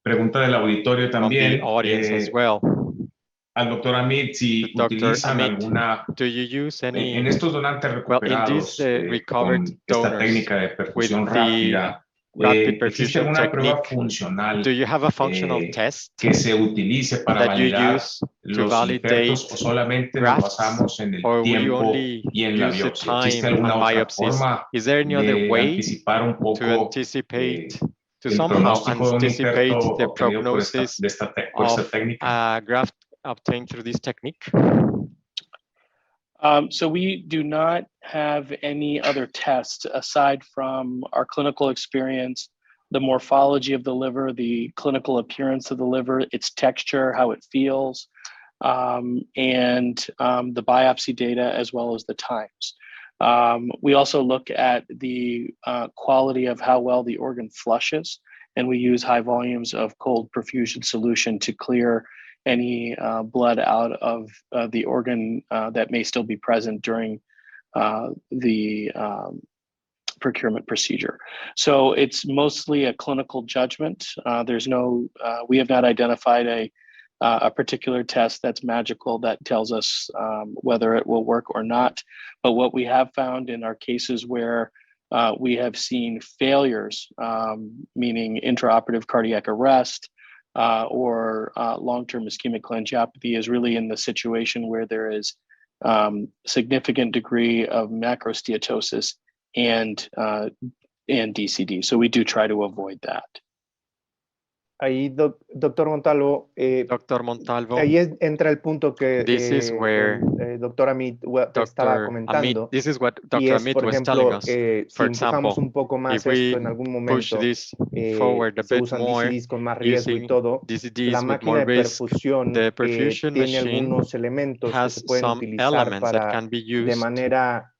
Pregunta del auditorio también. As well. Al doctor Amit, si utilizan alguna en estos donantes recuperados con esta técnica de perfusión rápida, ¿existe alguna prueba funcional que se utilice para validar los injertos o solamente nos basamos en el tiempo y en la biopsia? ¿Existe alguna otra forma de anticipar un poco el pronóstico de un injerto obtenido por esta técnica? Obtained through this technique? So we do not have any other tests aside from our clinical experience, the morphology of the liver, the clinical appearance of the liver, its texture, how it feels, and the biopsy data as well as the times. We also look at the quality of how well the organ flushes, and we use high volumes of cold perfusion solution to clear any blood out of the organ that may still be present during the procurement procedure. So it's mostly a clinical judgment. There's no, we have not identified a particular test that's magical that tells us whether it will work or not. But what we have found in our cases where we have seen failures, meaning intraoperative cardiac arrest, or long-term ischemic cholangiopathy, is really in the situation where there is significant degree of macrosteatosis and DCD. So we do try to avoid that. Ahí, doctor Montalvo, Dr. Montalvo, ahí entra el punto que this is where el doctor Amit estaba Dr. Amit, comentando. this is what Y Dr. es, Amit por was telling ejemplo, us. si For empujamos example, un poco más if we esto en algún push momento, this forward a se bit usan more DCDs con más riesgo y using todo, la DCDs with máquina more de risk, perfusión the perfusion tiene machine algunos elementos que has se pueden some utilizar elements that para, can be de used manera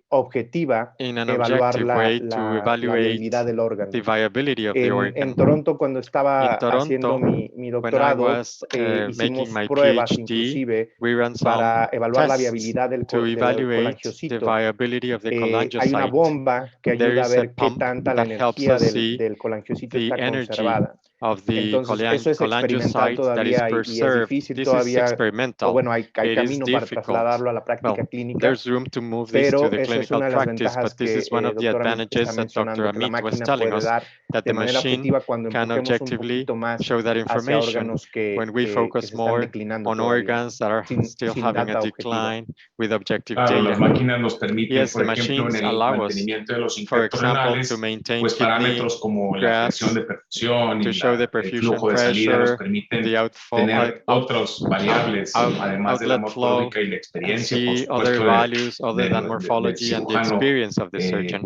objetiva, in an evaluar objective way to la evaluate viabilidad del órgano. the viability of the En organ. Toronto, cuando estaba In haciendo Toronto, mi when I doctorado, was hicimos making my pruebas PhD, inclusive we ran para some evaluar la tests viabilidad del to evaluate the colangiocito. viability of the Hay una cholangiocyte. bomba que There ayuda a is a ver qué pump tanta la that helps energía us see del colangiocito the está energy conservada. of the Entonces, eso es experimental cholangiocyte that is todavía y es preserved. difícil This is todavía, o experimental. bueno, hay It is camino para difficult. trasladarlo a la práctica Well, clínica, there's room to move this to pero the esa es clinical una de las practice, ventajas but this que is one of the doctor Amit está advantages that Dr. mencionando, que la Amit was máquina telling puede us, dar that de the manera machine objetiva cuando can empujemos un objectively poquito más show that hacia information órganos when we que focus se están more declinando on todavía, organs that are still sin having a data objetiva. decline with objective Claro, las data. máquinas nos permiten, Yes, por the ejemplo, en machines el allow us, mantenimiento de los for injertos example, to renales, maintain pues kidney parámetros como la grafts, presión de perfusión to y show the el perfusion flujo de salida nos pressure, permiten the tener otras variables, además de la outlet flow, morfológica y la and experiencia, por see other supuesto, values other than del morphology and the cirujano experience of the surgeon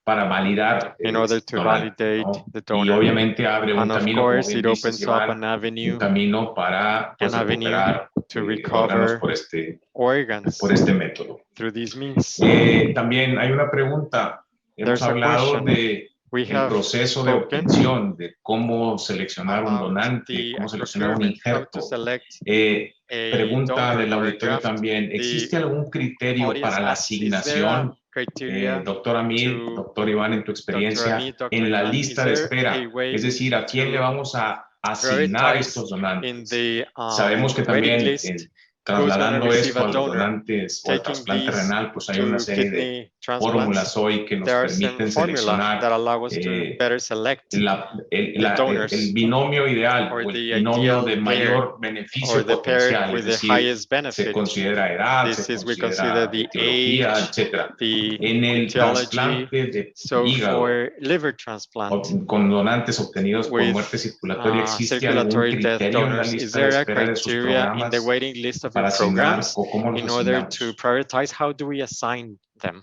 para validar in order to donante, validate ¿no? the Y donor. obviamente abre un And of camino, como course, bien it dices, opens up Iván, an avenue, un camino para pues, recuperar to órganos recover por este organs método. through these means. También hay una pregunta. Hemos There's a hablado question. de We el have proceso de spoken obtención, de cómo seleccionar un about donante, the cómo seleccionar un procurement, how to injerto. select a Pregunta donor del or a auditorio graft. también, ¿existe algún criterio Audience para la asks, is there a asignación, criteria doctor Amit, to doctor Iván, en tu Dr. experiencia, Amit, Dr. en la Ivan, is lista de there espera? a way Es decir, ¿a quién le to vamos a asignar prioritize estos in donantes? the Sabemos que waiting también list who's going to trasladando receive esto a a los donor? donantes o al Taking trasplante these renal, pues hay una to serie de kidney fórmulas transplants, hoy que nos there are some permiten formula that seleccionar allow us to better select the donors el binomio ideal or o el the binomio ideal de pair mayor beneficio or the pair potencial, with es the decir, highest se benefit. considera edad, This se is, we consider considera the etiología, age, etc. the En el etiology. trasplante de So hígado for liver transplant con donantes obtenidos por with muerte circulatoria, ¿existe algún circulatory death criterio en la donors, is lista de there a espera de sus criteria in the programas waiting list of your para asignar programs o cómo los in order asignamos? to prioritize? How do we assign them?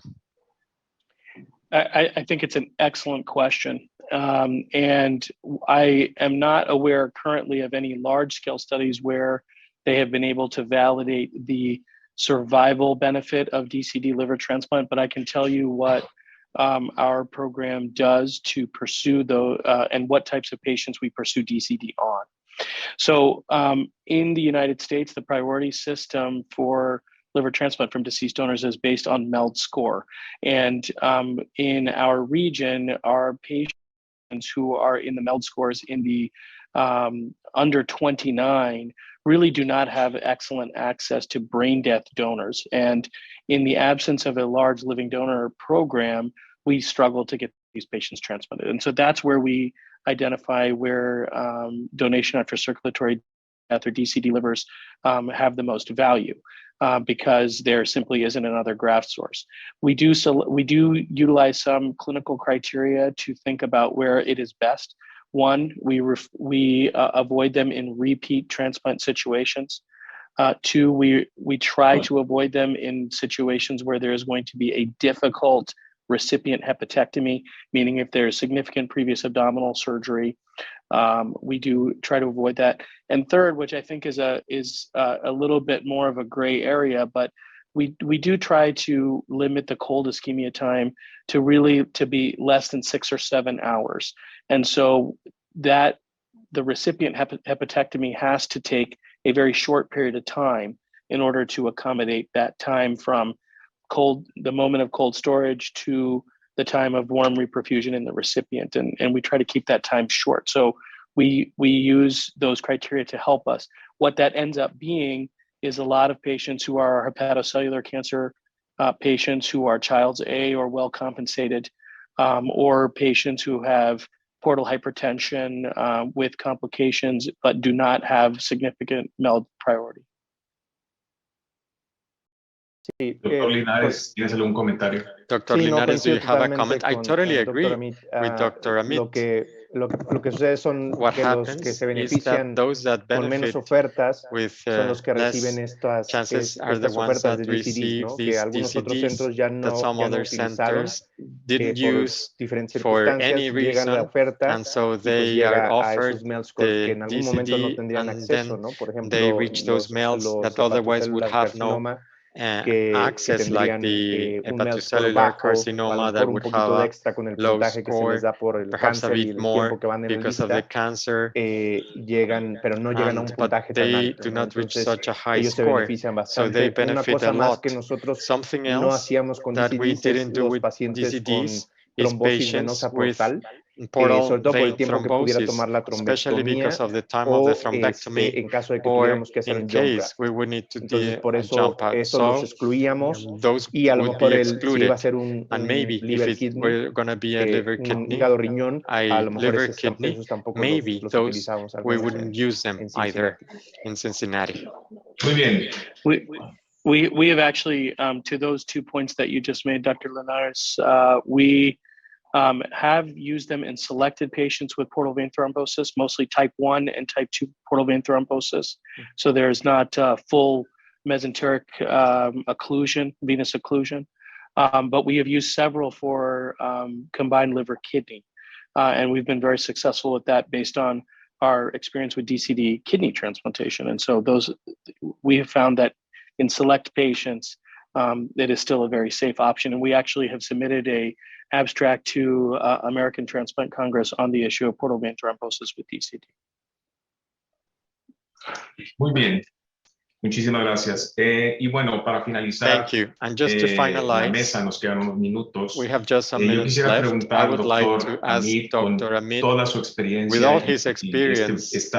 I think it's an excellent question. And I am not aware currently of any large scale studies where they have been able to validate the survival benefit of DCD liver transplant, but I can tell you what our program does to pursue those and what types of patients we pursue DCD on. So in the United States, the priority system for liver transplant from deceased donors is based on MELD score. And in our region, our patients who are in the MELD scores in the under 29 really do not have excellent access to brain death donors. And in the absence of a large living donor program, we struggle to get these patients transplanted. And so that's where we identify where donation after circulatory death or DCD livers have the most value. Because there simply isn't another graft source. We do utilize some clinical criteria to think about where it is best. One, we avoid them in repeat transplant situations. Two, we try to avoid them in situations where there is going to be a difficult recipient hepatectomy, meaning if there's significant previous abdominal surgery. We do try to avoid that. And third, which I think is a little bit more of a gray area, but we do try to limit the cold ischemia time to be less than 6 or 7 hours. And so that the recipient hepatectomy has to take a very short period of time in order to accommodate that time from the moment of cold storage to the time of warm reperfusion in the recipient. And we try to keep that time short. So we use those criteria to help us. What that ends up being is a lot of patients who are hepatocellular cancer patients who are Child's A or well compensated, or patients who have portal hypertension with complications, but do not have significant MELD priority. Sí, Doctor Linares, ¿tienes algún comentario? Dr. Sí, Linares, do you have a totalmente comment? I totally agree Amit, with Dr. Amit. lo que sucede son what que los que happens se is benefician that those that con menos benefit ofertas with son los que reciben less estas, chances are the estas ones ofertas that de DCDs, receive ¿no? Que these algunos otros DCDs centros ya that no some other utilizaron centers didn't por use diferentes for circunstancias, any llegan la reason, oferta and so y pues they are llega a offered esos mail scores que the en algún momento no DCD, tendrían and acceso, then ¿no? Por they ejemplo, reach those mails los that otherwise would have no hepatocellular carcinoma que access, like tendrían the un mail score hepatocellular bajo, a lo carcinoma that mejor un would poquito have de a extra con el low puntaje que se les score, da por el perhaps a cáncer y bit el more tiempo que van en la because of the lista, cancer, llegan, pero no llegan a un but puntaje tan they alto, do ¿no? not reach Entonces, such a high ellos se score, benefician so they bastante. Una benefit a cosa más que lot. nosotros Something no else hacíamos con that we DCDs es didn't do los with pacientes con DCDs is trombosis patients venosa with portal, portal sobre todo por el vein tiempo que pudiera thrombosis, tomar la especially because trombectomía of the time of the o thrombectomy, en caso de que or tuviéramos que hacer in un jump case graft. we would need to Entonces, do por a eso jump out. esos los So excluíamos those y a lo would mejor be si iba a excluded. ser And maybe if liver it kidney, were going to be a liver un kidney, hígado riñón, a a lo mejor liver kidney, esos tampoco maybe los those utilizábamos, al we menos wouldn't use them en either Cincinnati. in Cincinnati. Muy bien. We have actually, to those 2 points that you just made, Dr. Linares, we have used them in selected patients with portal vein thrombosis, mostly type 1 and type 2 portal vein thrombosis. So there's not full mesenteric occlusion, venous occlusion, but we have used several for combined liver kidney. And we've been very successful with that based on our experience with DCD kidney transplantation. And so we have found that in select patients, it is still a very safe option. And we actually have submitted a abstract to American Transplant Congress on the issue of portal vein thrombosis with DCD. Muy bien. Muchísimas gracias. Y bueno, para finalizar, Thank you. And just to la finalize, mesa, nos quedan unos minutos. we have just some Yo minutes quisiera left. preguntar I al would like doctor to ask Amit, con Dr. Amit, toda su experiencia, with all his y experience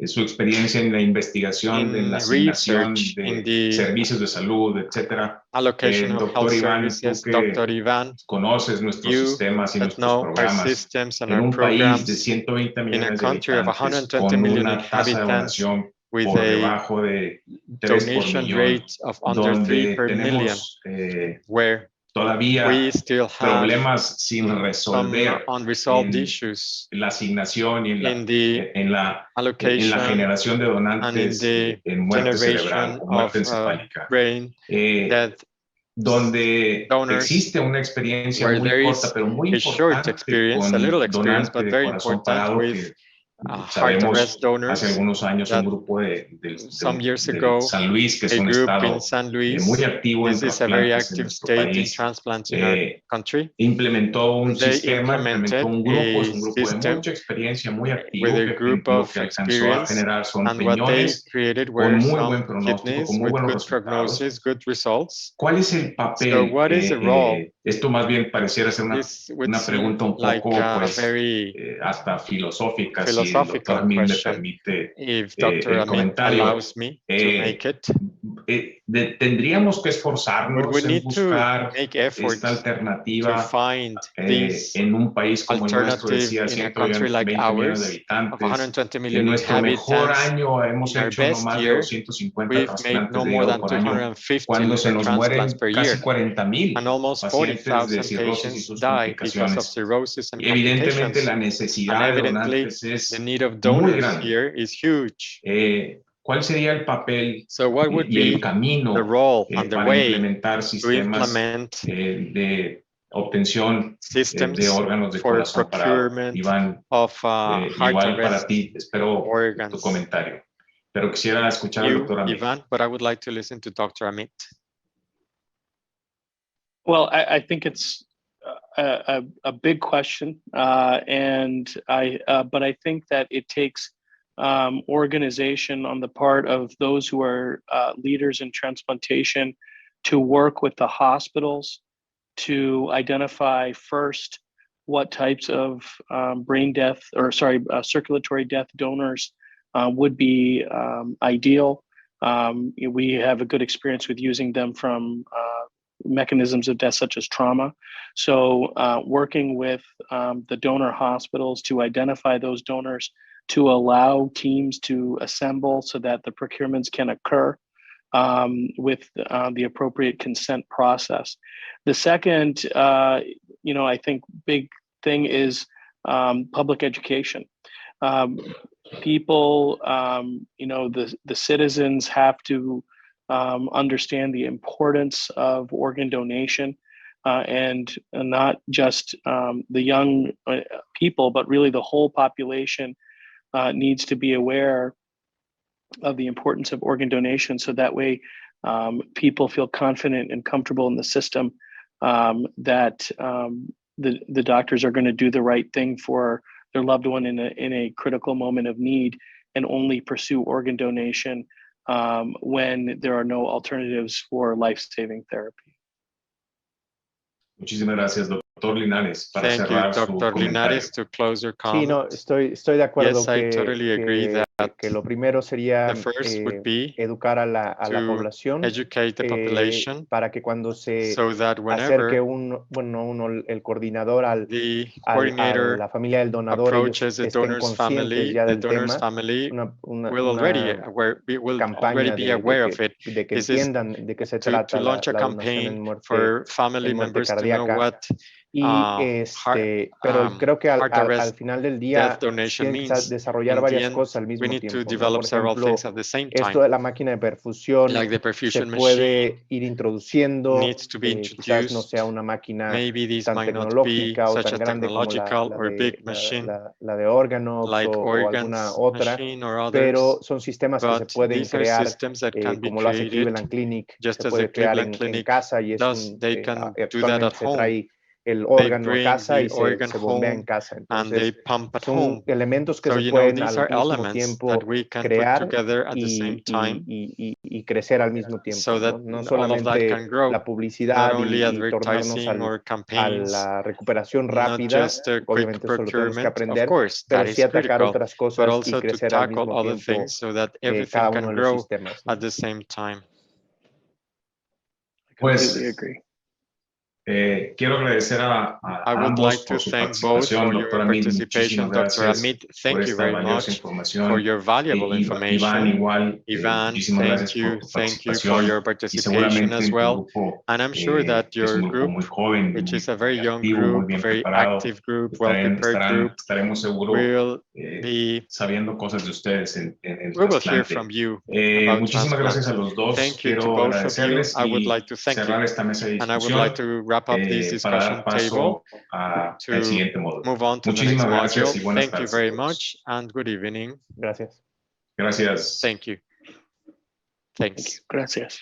su experiencia en la investigación, en la asignación de servicios de salud, etcétera. allocation of Doctor health Iván, services, tú que Dr. Iván, conoces nuestros you sistemas y that nuestros know our programas, systems and en our un país de programs 120 in a millones de country of habitantes, 120 con million una tasa de inhabitants donación with por a debajo de 3 por donation millón, rate of under 3 donde per million, tenemos where todavía we still have problemas sin some resolver unresolved en issues la asignación y in the en la allocation generación de and in donantes the en muerte cerebral generation o muerte of encefálica, brain death, donde donors, existe una experiencia where muy there corta is pero muy a short importante experience, a con little experience, donante but de very corazón important parado with que heart sabemos arrest donors. hace algunos años un That grupo de some years de ago, San Luis, que es a un group estado in San Luis, muy activo en this is a very trasplantes en active nuestro state in país, transplants in our country. implementó un They sistema, implemented implementó un grupo, es un a grupo de system mucha experiencia, muy with activo, a que group lo of que alcanzó a experience, generar son and what they riñones created con were muy buen some pronóstico, con kidneys muy with buenos good resultados. prognosis, good results. ¿Cuál es el So papel? what is the role? Esto más bien pareciera ser This would una seem pregunta un like poco, a pues, very hasta filosófica, si el philosophical doctor Amin me question, permite if Dr. el Amit comentario. allows me to make it. Tendríamos que Would esforzarnos we en need to buscar make esta efforts to alternativa find this en un país como el nuestro, alternative decía, in a country like 120 millones de ours of habitantes? 120 En million nuestro mejor inhabitants? año hemos In our hecho no best más de year, 250 we've made trasplantes no de more hígado than por año, 250 cuando se liver nos transplants mueren per casi year, 40,000 and almost pacientes de 40,000 cirrosis y patients sus die because of complicaciones. cirrhosis and Evidentemente complications. la And necesidad de evidently, donantes es the need of muy donors grande. here is huge. ¿Cuál sería el papel So what would y el be camino the role and the para way implementar to sistemas implement de obtención de systems órganos de for corazón parado? procurement Iván, of heart igual para arrest ti, espero tu organs? comentario. Pero quisiera escuchar al You, doctor Amit. Ivan, but I would like to listen to Dr. Amit. Well, I think it's a big question, but I think that it takes organization on the part of those who are leaders in transplantation to work with the hospitals to identify first what types of circulatory death donors would be ideal. We have a good experience with using them from mechanisms of death such as trauma. So working with the donor hospitals to identify those donors, to allow teams to assemble so that the procurements can occur with the appropriate consent process. The second, I think big thing is public education. People, the citizens have to understand the importance of organ donation, and not just the young people, but really the whole population needs to be aware of the importance of organ donation, so that way people feel confident and comfortable in the system, that the doctors are going to do the right thing for their loved one in a critical moment of need, and only pursue organ donation when there are no alternatives for life-saving therapy. Muchísimas gracias, doctor Linares. Para Thank you, cerrar su Dr. comentario. Linares, to close your Sí, no, comment. estoy de acuerdo Yes, I totally agree that que lo primero sería the first would be educar a la to población educate the population para que cuando se so that acerque whenever el coordinador a the coordinator la familia del donador, ellos approaches the estén donor's conscientes family, ya the del donor's tema, family una will already campaña be aware of it. de que This is entiendan de qué se to trata launch a la donación campaign for family en muerte members to know cardíaca. what Pero creo que heart al arrest final del día death donation tienen que means. desarrollar In the varias end, cosas al we mismo need to tiempo, ¿no? develop Por several ejemplo, things at the same esto time. de la máquina de perfusión Like the se perfusion machine puede ir introduciendo, needs to be quizás no introduced. sea una máquina Maybe this tan might not be tecnológica o such tan a grande como technological or big machine la de órganos like o alguna organs otra, machine or pero others, son sistemas que se but pueden these are crear systems that can be como lo hace created Cleveland Clinic, just se as the puede crear Cleveland en Clinic casa y does. They can do that actualmente at se home. trae el They órgano a bring casa y the organ se bombea en home casa. and they Entonces, pump at son home. elementos que So, se you know, pueden these al are mismo elements tiempo that we can put crear together at the same time y crecer al mismo tiempo, so that ¿no? No all of that solamente can grow. la Not publicidad only y tornarnos advertising or a campaigns, la recuperación not rápida, just a quick obviamente eso lo tenemos que procurement, of aprender, course, pero that sí is atacar critical, otras but cosas y also to crecer al tackle mismo other tiempo things so that everything cada can uno de los grow sistemas, ¿no? at the same time. I completely agree. Quiero agradecer a I would ambos like to por su thank both participación, for your doctor Amit, participation. muchísimas Dr. gracias Amit, por thank you esta very valiosa much información. for your valuable Iván, information. igual, Ivan, muchísimas gracias por tu thank you for participación your y participation seguramente as en tu well. grupo, And I'm sure that que es your un grupo group, muy joven, which muy, is a very muy young activo, muy group, bien very preparado, active group, well-prepared group, estaremos seguros will be sabiendo cosas de ustedes en el we will hear trasplante. from you about Muchísimas gracias a los dos. Thank you to Quiero both of you. agradecerles I would y like to thank cerrar you. esta mesa de And I would discusión like to wrap up this para discussion dar paso table al to siguiente módulo. move on to the next Muchísimas gracias y module. buenas Thank you tardes a very todos. much and good evening. Gracias. Gracias. Thank you. Thanks. Gracias.